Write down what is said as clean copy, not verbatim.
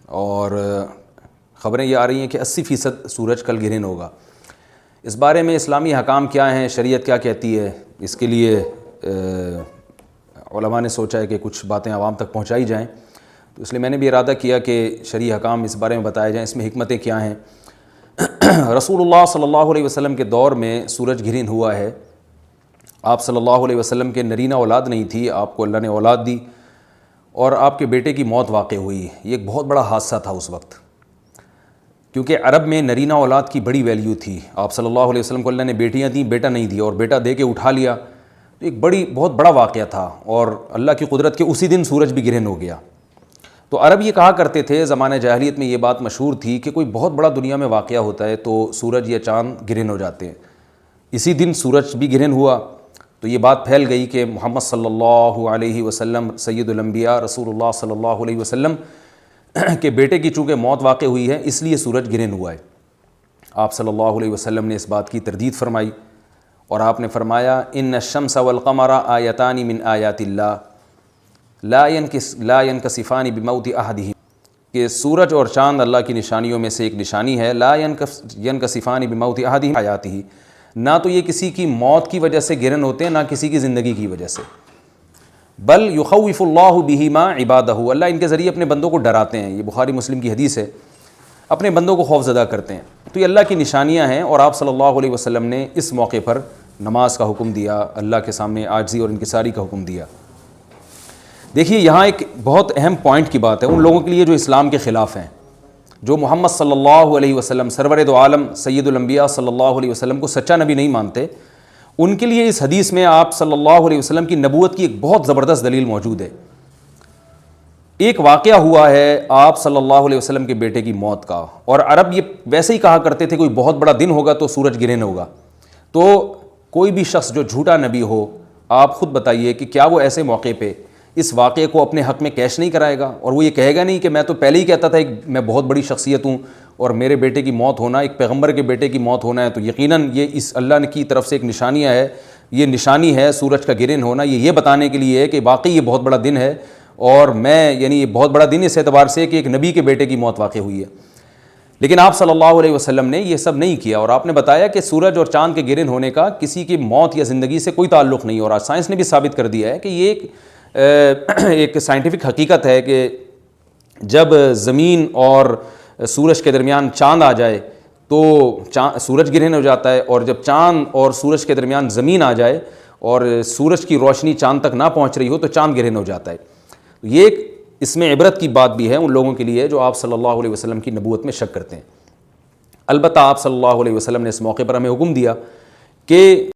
اور خبریں یہ آ رہی ہیں کہ 80% سورج کل گرہن ہوگا۔ اس بارے میں اسلامی حکام کیا ہیں، شریعت کیا کہتی ہے، اس کے لیے علماء نے سوچا ہے کہ کچھ باتیں عوام تک پہنچائی جائیں، تو اس لیے میں نے بھی ارادہ کیا کہ شرعی حکام اس بارے میں بتائے جائیں، اس میں حکمتیں کیا ہیں۔ رسول اللہ صلی اللہ علیہ وسلم کے دور میں سورج گرہن ہوا ہے۔ آپ صلی اللہ علیہ وسلم کے نرینہ اولاد نہیں تھی، آپ کو اللہ نے اولاد دی اور آپ کے بیٹے کی موت واقع ہوئی۔ یہ ایک بہت بڑا حادثہ تھا اس وقت، کیونکہ عرب میں نرینہ اولاد کی بڑی ویلیو تھی۔ آپ صلی اللہ علیہ وسلم کو اللہ نے بیٹیاں دیں، بیٹا نہیں دیا، اور بیٹا دے کے اٹھا لیا، تو ایک بہت بڑا واقعہ تھا، اور اللہ کی قدرت کے اسی دن سورج بھی گرہن ہو گیا۔ تو عرب یہ کہا کرتے تھے، زمانہ جاہلیت میں یہ بات مشہور تھی کہ کوئی بہت بڑا دنیا میں واقعہ ہوتا ہے تو سورج یا چاند گرہن ہو جاتے ہیں۔ اسی دن سورج بھی گرہن ہوا، تو یہ بات پھیل گئی کہ محمد صلی اللہ علیہ وسلم سید الانبیاء رسول اللہ صلی اللہ علیہ وسلم کے بیٹے کی چونکہ موت واقع ہوئی ہے، اس لیے سورج گرہن ہوا ہے۔ آپ صلی اللہ علیہ وسلم نے اس بات کی تردید فرمائی، اور آپ نے فرمایا ان الشمس والقمر آیتان من آیات اللہ لا ینکسفان بموت احدہم، کہ سورج اور چاند اللہ کی نشانیوں میں سے ایک نشانی ہے، لا ینکسفان بموت احدہم حیاتہ، نہ تو یہ کسی کی موت کی وجہ سے گرہن ہوتے ہیں، نہ کسی کی زندگی کی وجہ سے، بل یخوف اللہ بہما عبادہ، اللہ ان کے ذریعے اپنے بندوں کو ڈراتے ہیں۔ یہ بخاری مسلم کی حدیث ہے، اپنے بندوں کو خوف زدہ کرتے ہیں۔ تو یہ اللہ کی نشانیاں ہیں، اور آپ صلی اللہ علیہ وسلم نے اس موقع پر نماز کا حکم دیا، اللہ کے سامنے عاجزی اور انکساری کا حکم دیا۔ دیکھیے یہاں ایک بہت اہم پوائنٹ کی بات ہے ان لوگوں کے لیے جو اسلام کے خلاف ہیں، جو محمد صلی اللہ علیہ وسلم سرور دو عالم سید الانبیاء صلی اللہ علیہ وسلم کو سچا نبی نہیں مانتے، ان کے لیے اس حدیث میں آپ صلی اللہ علیہ وسلم کی نبوت کی ایک بہت زبردست دلیل موجود ہے۔ ایک واقعہ ہوا ہے آپ صلی اللہ علیہ وسلم کے بیٹے کی موت کا، اور عرب یہ ویسے ہی کہا کرتے تھے کوئی بہت بڑا دن ہوگا تو سورج گرہن ہوگا۔ تو کوئی بھی شخص جو جھوٹا نبی ہو، آپ خود بتائیے کہ کیا وہ ایسے موقع پہ اس واقعے کو اپنے حق میں کیش نہیں کرائے گا، اور وہ یہ کہے گا نہیں کہ میں تو پہلے ہی کہتا تھا میں بہت بڑی شخصیت ہوں، اور میرے بیٹے کی موت ہونا، ایک پیغمبر کے بیٹے کی موت ہونا ہے تو یقیناً یہ اس اللہ کی طرف سے ایک نشانیہ ہے، یہ نشانی ہے سورج کا گرہن ہونا، یہ بتانے کے لیے ہے کہ واقعی یہ بہت بڑا دن ہے، اور میں یعنی یہ بہت بڑا دن اس اعتبار سے کہ ایک نبی کے بیٹے کی موت واقع ہوئی ہے۔ لیکن آپ صلی اللہ علیہ وسلم نے یہ سب نہیں کیا، اور آپ نے بتایا کہ سورج اور چاند کے گرہن ہونے کا کسی کی موت یا زندگی سے کوئی تعلق نہیں، اور آج سائنس نے بھی ثابت کر دیا ہے کہ یہ ایک سائنٹیفک حقیقت ہے کہ جب زمین اور سورج کے درمیان چاند آ جائے تو سورج گرہن ہو جاتا ہے، اور جب چاند اور سورج کے درمیان زمین آ جائے اور سورج کی روشنی چاند تک نہ پہنچ رہی ہو تو چاند گرہن ہو جاتا ہے۔ یہ ایک اس میں عبرت کی بات بھی ہے ان لوگوں کے لیے جو آپ صلی اللہ علیہ وسلم کی نبوت میں شک کرتے ہیں۔ البتہ آپ صلی اللہ علیہ وسلم نے اس موقع پر ہمیں حکم دیا کہ